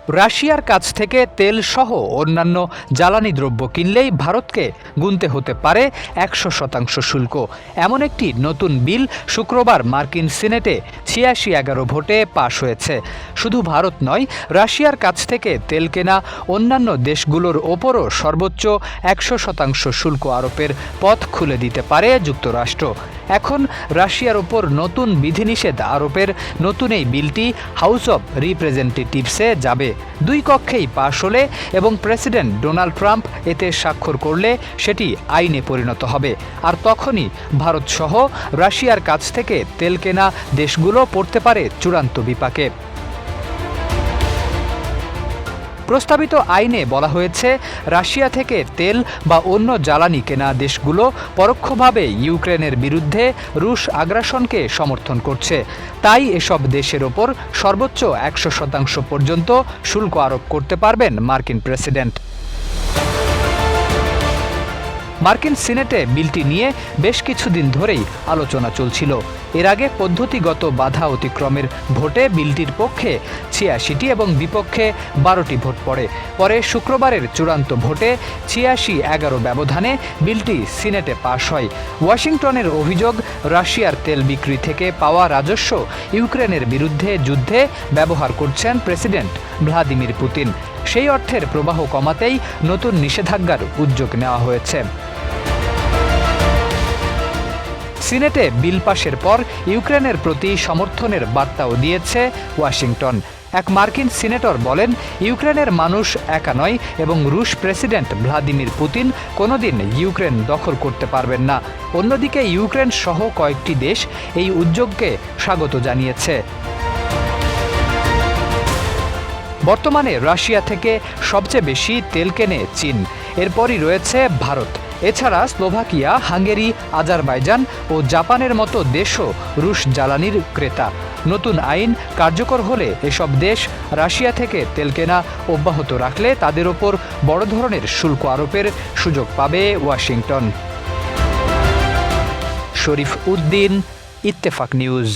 রাশিয়ার কাছ থেকে তেল সহ অন্যান্য জ্বালানি দ্রব্য কিনলেই ভারতকে গুনতে হতে পারে ১০০% শুল্ক। এমন একটি নতুন বিল শুক্রবার মার্কিন সিনেটে ৮৬-১১ ভোটে পাশ হয়েছে। শুধু ভারত নয়, রাশিয়ার কাছ থেকে তেল কেনা অন্যান্য দেশগুলোর ওপরও সর্বোচ্চ ১০০% শুল্ক আরোপের পথ খুলে দিতে পারে যুক্তরাষ্ট্র। এখন রাশিয়ার ওপর নতুন বিধিনিষেধ আরোপের নতুন এই বিলটি হাউস অব রিপ্রেজেন্টেটিভসে যাবে। দুই কক্ষেই পাশ হলে এবং প্রেসিডেন্ট ডোনাল্ড ট্রাম্প এতে স্বাক্ষর করলে সেটি আইনে পরিণত হবে। আর তখনই ভারতসহ রাশিয়ার কাছ থেকে তেল কেনা দেশগুলো পড়তে পারে চূড়ান্ত বিপাকে। প্রস্তাবিত আইনে বলা হয়েছে, রাশিয়া থেকে তেল বা অন্য জ্বালানি কেনা দেশগুলো পরোক্ষভাবে ইউক্রেনের বিরুদ্ধে রুশ আগ্রাসনকে সমর্থন করছে। তাই এসব দেশের ওপর সর্বোচ্চ ১০০% পর্যন্ত শুল্ক আরোপ করতে পারবেন মার্কিন প্রেসিডেন্ট। মার্কিন সিনেটে বিলটি নিয়ে বেশ কিছুদিন ধরেই আলোচনা চলছিল। এর আগে পদ্ধতিগত বাধা অতিক্রমের ভোটে বিলটির পক্ষে ৮৬টি এবং বিপক্ষে ১২টি ভোট পড়ে। পরে শুক্রবারের চূড়ান্ত ভোটে ৮৬-১১ ব্যবধানে বিলটি সিনেটে পাশ হয়। ওয়াশিংটনের অভিযোগ, রাশিয়ার তেল বিক্রি থেকে পাওয়া রাজস্ব ইউক্রেনের বিরুদ্ধে যুদ্ধে ব্যবহার করছেন প্রেসিডেন্ট ভ্লাদিমির পুতিন। সেই অর্থের প্রবাহ কমাতেই নতুন নিষেধাজ্ঞার উদ্যোগ নেওয়া হয়েছে। সিনেটে বিল পাশের পর ইউক্রেনের প্রতি সমর্থনের বার্তাও দিয়েছে ওয়াশিংটন। এক মার্কিন সিনেটর বলেন, ইউক্রেনের মানুষ একা নয় এবং রুশ প্রেসিডেন্ট ভ্লাদিমির পুতিন কোনোদিন ইউক্রেন দখল করতে পারবেন না। অন্যদিকে ইউক্রেন সহ কয়েকটি দেশ এই উদ্যোগকে স্বাগত জানিয়েছে। বর্তমানে রাশিয়া থেকে সবচেয়ে বেশি তেল কেনে চীন, এরপরই রয়েছে ভারত। এছাড়া স্লোভাকিয়া, হাঙ্গেরি, আজারবাইজান ও জাপানের মতো দেশও রুশ জ্বালানির ক্রেতা। নতুন আইন কার্যকর হলে এসব দেশ রাশিয়া থেকে তেল কেনা অব্যাহত রাখলে তাদের ওপর বড় ধরনের শুল্ক আরোপের সুযোগ পাবে ওয়াশিংটন। শরীফ উদ্দিন, ইত্তেফাক নিউজ।